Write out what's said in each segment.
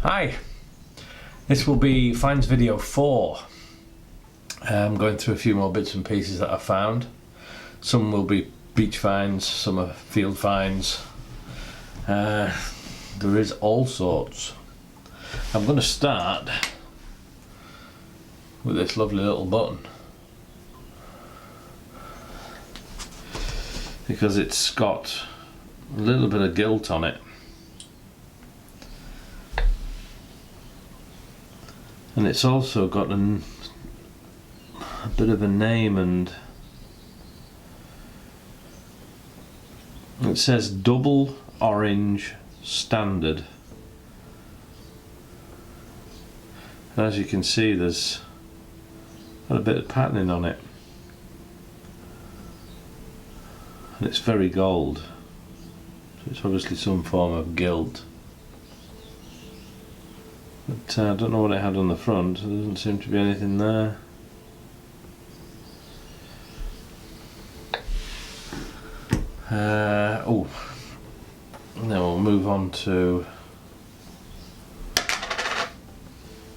Hi, this will be finds video 4. I'm going through a few more bits and pieces that I found. Some will be beach finds, some are field finds. There is all sorts. I'm going to start with this lovely little button because it's got a little bit of gilt on it. And it's also got a bit of a name, and it says double orange standard. And as you can see, there's got a bit of patterning on it, and it's very gold, so it's obviously some form of gilt. But I don't know what it had on the front. There doesn't seem to be anything there. Oh, now we'll move on to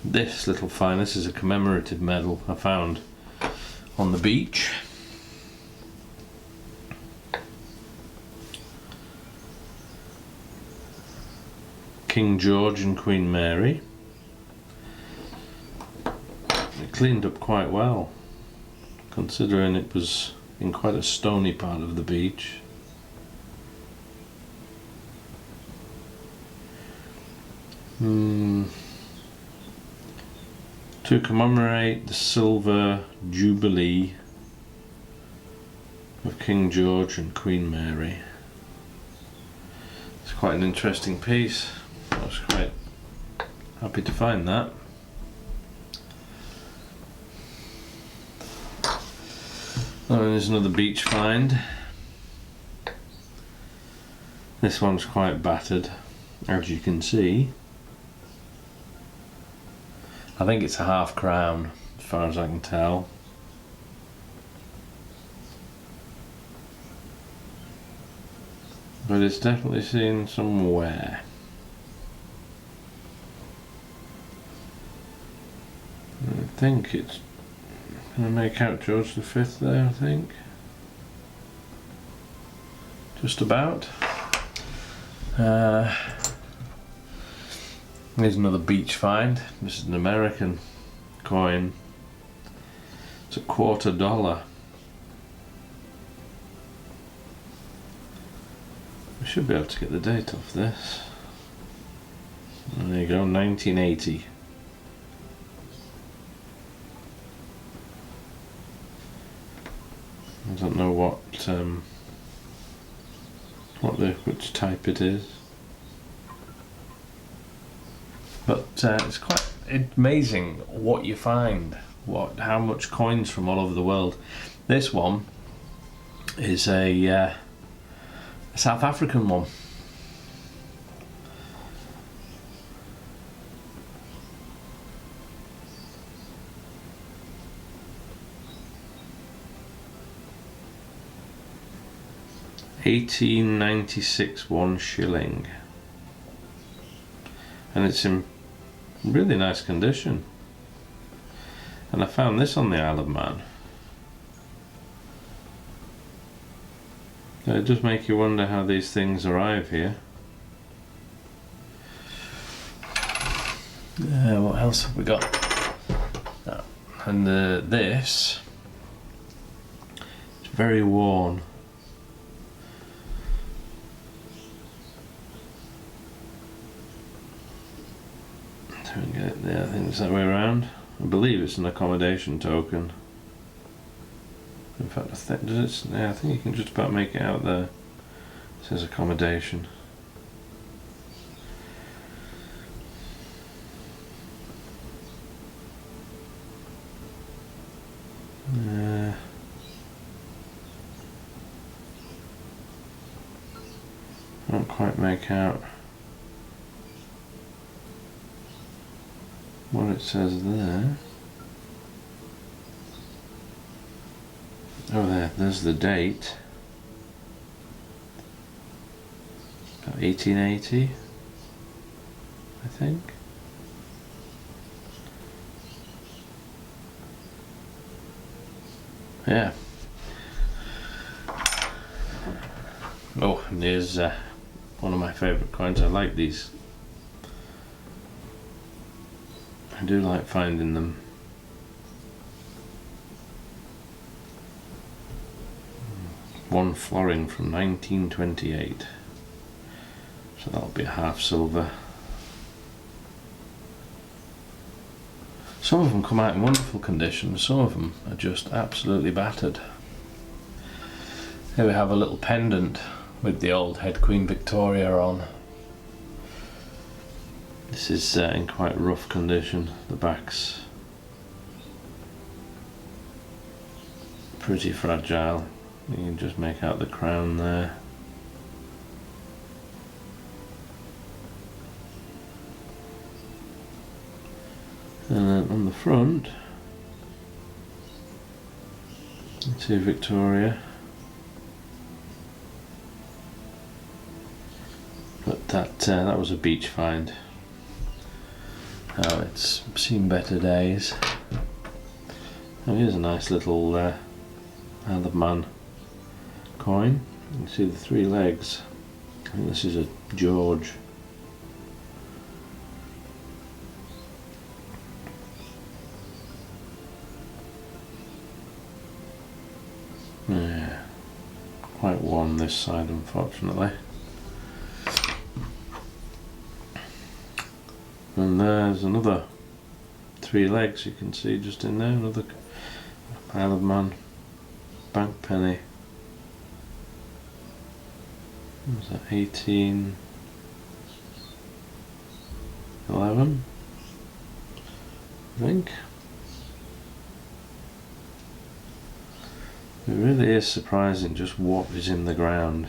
this little find. This is a commemorative medal I found on the beach. King George and Queen Mary. It cleaned up quite well, considering it was in quite a stony part of the beach. To commemorate the silver jubilee of King George and Queen Mary. It's quite an interesting piece. I was quite happy to find that. Oh, and there's another beach find. This one's quite battered, as you can see. I think it's a half crown, as far as I can tell. But it's definitely seen some wear. I think it's going to make out George V there, I think. Just about. Here's another beach find. This is an American coin. It's $0.25. We should be able to get the date off this. There you go, 1980. I don't know which type it is, but it's quite amazing what you find, how much coins from all over the world. This one is a South African one. $18.96 1 shilling, and it's in really nice condition. And I found this on the Isle of Man. So it does make you wonder how these things arrive here. What else have we got? And this, it's very worn. Get it there. I think it's that way around. I believe it's an accommodation token. In fact, I think I think you can just about make it out there. It says accommodation. I don't quite make out what it says there. Oh, there's the date. About 1880, I think. yeah. Oh, and here's one of my favourite coins. I like these. I do like finding them. One florin from 1928. So that'll be a half silver. Some of them come out in wonderful condition, some of them are just absolutely battered. Here we have a little pendant with the old head Queen Victoria on. This is in quite rough condition. The back's pretty fragile. You can just make out the crown there. And then on the front, to Victoria. But that was a beach find. Oh, it's seen better days. Oh, here's a nice little Isle of Man coin. You can see the 3 legs. I think this is a George. Yeah, quite worn this side, unfortunately. And there's another 3 legs you can see just in there, another Isle of Man bank penny. What was that, 1811, I think. It really is surprising just what is in the ground,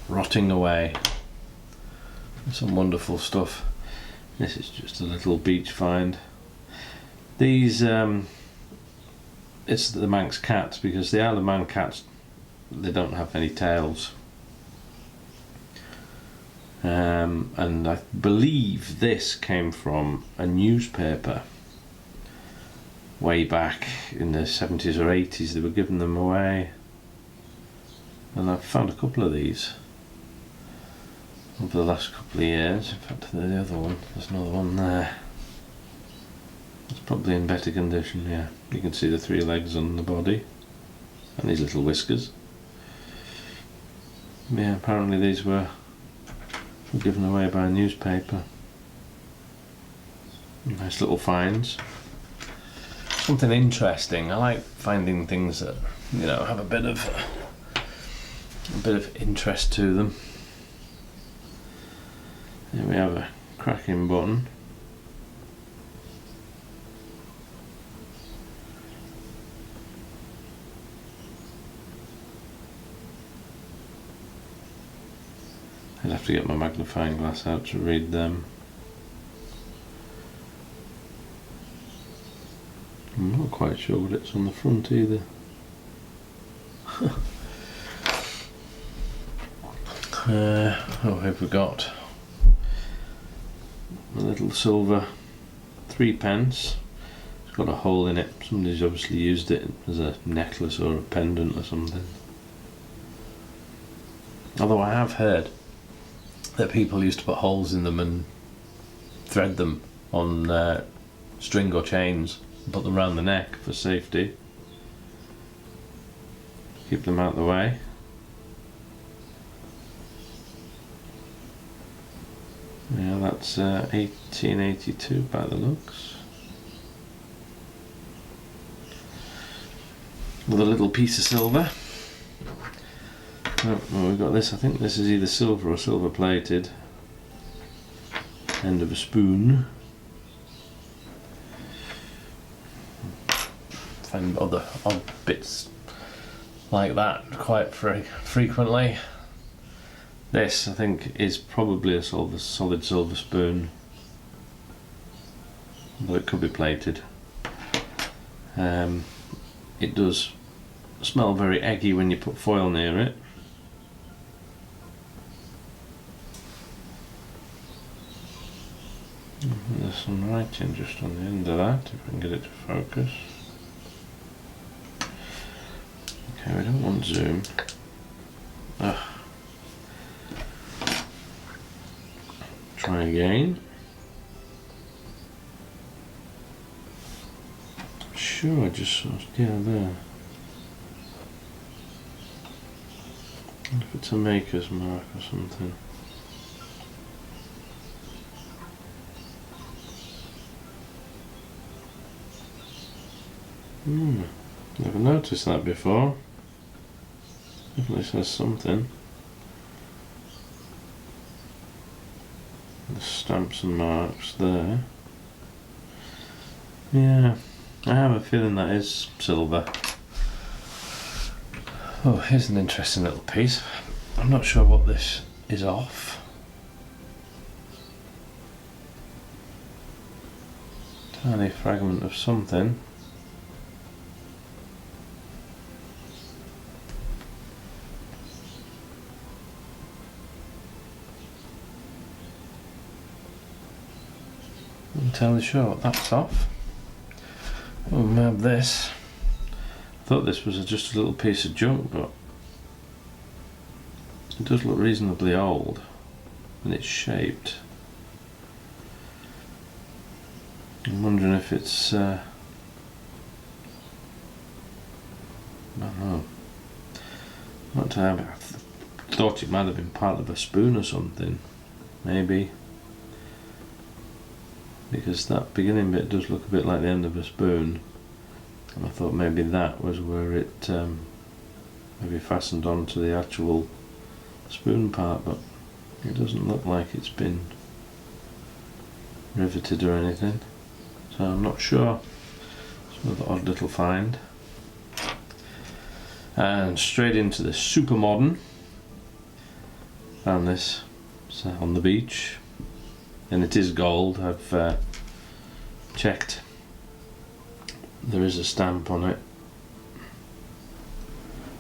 rotting away. Some wonderful stuff. This is just a little beach find. These, it's the Manx cats, because the Isle of Man cats, they don't have any tails. And I believe this came from a newspaper way back in the 70s or 80s. They were giving them away, and I've found a couple of these over the last couple of years. In fact, the other one, there's another one there. It's probably in better condition. Yeah, you can see the 3 legs on the body and these little whiskers. Yeah, apparently these were given away by a newspaper. Nice little finds. Something interesting. I like finding things that, you know, have a bit of interest to them. Here we have a cracking button. I'd have to get my magnifying glass out to read them. I'm not quite sure what it's on the front either. Oh, here we've got a little silver 3p. It's got a hole in it. Somebody's obviously used it as a necklace or a pendant or something. Although I have heard that people used to put holes in them and thread them on string or chains and put them around the neck for safety. Keep them out of the way. Yeah, that's 1882 by the looks. With a little piece of silver. Oh, well, we've got this. I think this is either silver or silver plated. End of a spoon. Find other odd bits like that quite frequently. This, I think, is probably a solid silver spoon, though it could be plated. It does smell very eggy when you put foil near it. There's some writing just on the end of that, if I can get it to focus. Okay, we don't want zoom. Ugh. Try again. Sure, I just saw, yeah, there. If it's a maker's mark or something. Never noticed that before. Definitely says something. The stamps and marks there. Yeah, I have a feeling that is silver. Oh, here's an interesting little piece. I'm not sure what this is off. Tiny fragment of something. I'm not entirely sure what that's off. Oh, we have this. I thought this was just a little piece of junk, but it does look reasonably old, and it's shaped. I'm wondering if it's, I don't know. Not to have, I thought it might have been part of a spoon or something, maybe. Because that beginning bit does look a bit like the end of a spoon, and I thought maybe that was where it maybe fastened onto the actual spoon part, but it doesn't look like it's been riveted or anything, so I'm not sure. It's another odd little find. And straight into the super modern. Found this on the beach. And it is gold. I've checked. There is a stamp on it.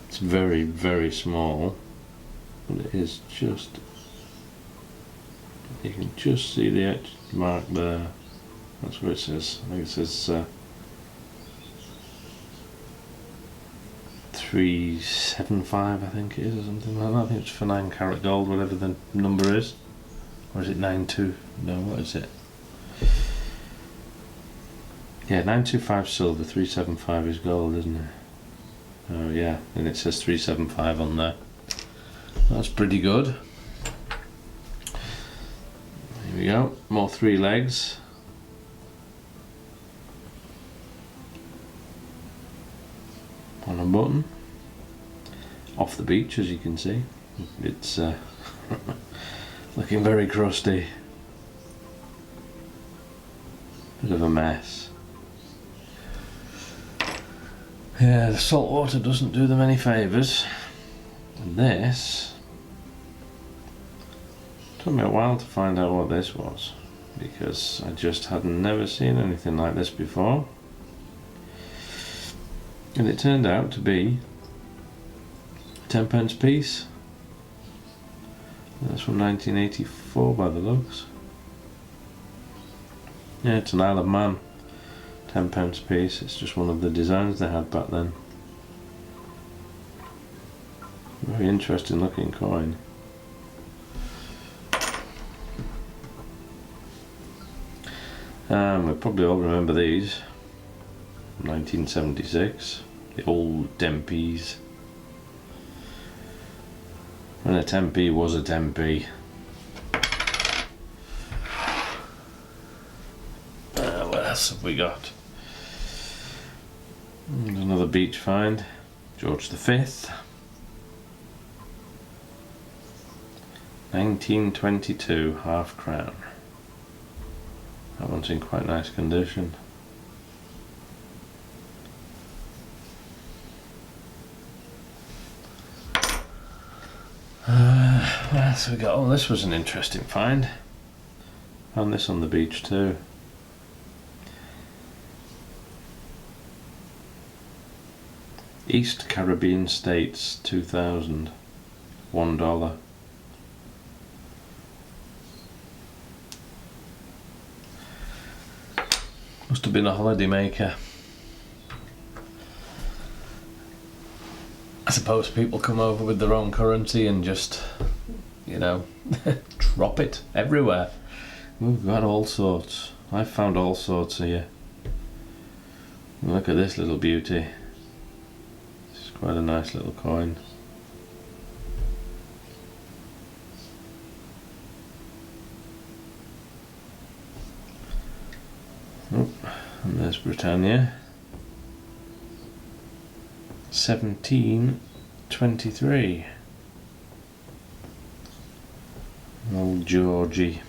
It's very, very small, but it is just, you can just see the etch mark there. That's what it says. I think it says 375, I think it is, or something like that. I think it's for 9 carat gold, whatever the number is. Or is it 92? No, what is it? Yeah, 925 silver, 375 is gold, isn't it? Oh yeah, and it says 375 on there. That's pretty good. Here we go, more 3 legs. On a button. Off the beach, as you can see. It's looking very crusty. Bit of a mess. Yeah, the salt water doesn't do them any favours. And this took me a while to find out what this was, because I just had never seen anything like this before. And it turned out to be a 10p piece. That's from 1984 by the looks. Yeah, it's an Isle of Man 10p piece. It's just one of the designs they had back then. Very interesting looking coin. We probably all remember these. 1976. The old 10p's. When a 10p was a 10p. What else have we got? There's another beach find. George V. 1922, half crown. That one's in quite nice condition. What else have we got? Oh, this was an interesting find. Found this on the beach too. East Caribbean States 2000, $1. Must have been a holiday maker. I suppose people come over with their own currency and just, you know, drop it everywhere. We've got all sorts. I've found all sorts here. Look at this little beauty. It's quite a nice little coin. Oh, and there's Britannia. 1723. Old Georgie.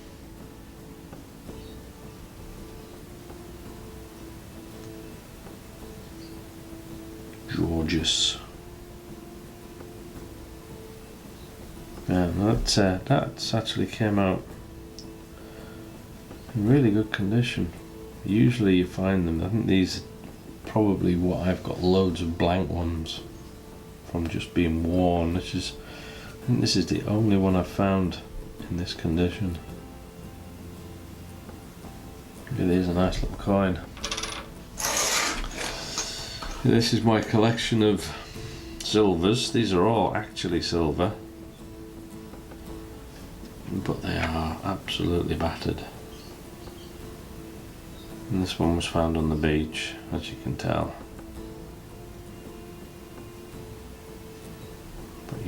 Gorgeous. Yeah, that's actually came out in really good condition. Usually you find them, I think these are probably what I've got loads of blank ones from just being worn. I think this is the only one I've found in this condition. It is a nice little coin. This is my collection of silvers. These are all actually silver, but they are absolutely battered. And this one was found on the beach, as you can tell. But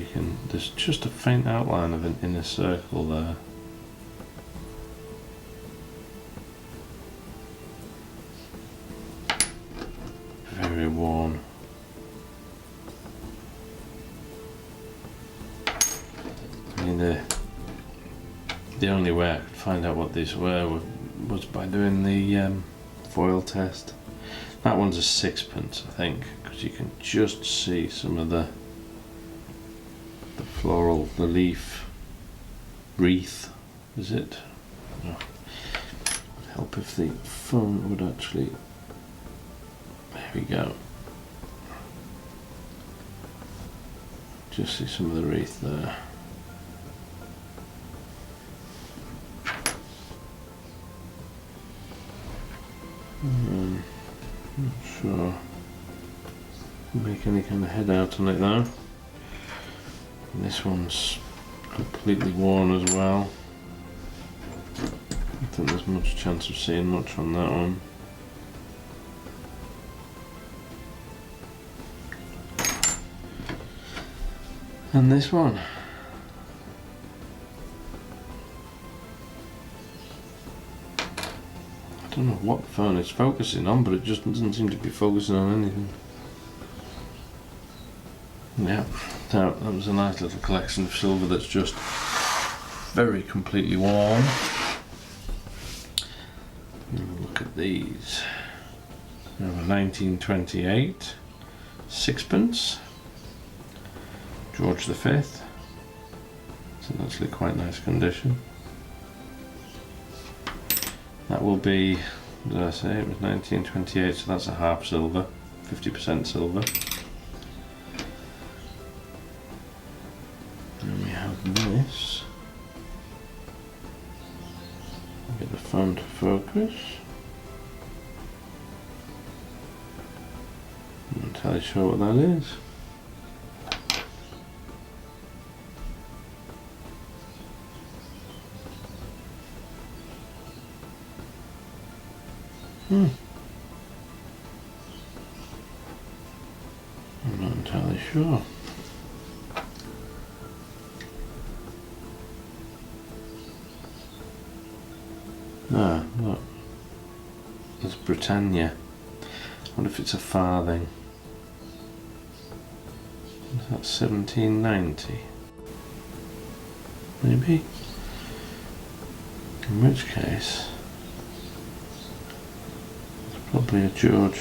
there's just a faint outline of an inner circle there. Very worn. I mean, the only way I could find out what these were was by doing the foil test. That one's a sixpence, I think, because you can just see some of the floral, the leaf wreath. Is it? No. It'd help if the phone would actually. There we go. Just see some of the wreath there. Not sure. Make any kind of head out on it though. And this one's completely worn as well. I don't think there's much chance of seeing much on that one. And this one. I don't know what phone it's focusing on, but it just doesn't seem to be focusing on anything. Yeah, so that was a nice little collection of silver that's just very completely worn. Look at these. We have a 1928 sixpence. George V. It's in actually quite nice condition. That will be, what did I say? It was 1928, so that's a half silver, 50% silver. And we have this. Get the phone to focus. I'm not entirely sure what that is. I'm not entirely sure. Ah, look. There's Britannia. I wonder if it's a farthing. Is that 1790? Maybe? In which case, it's probably a George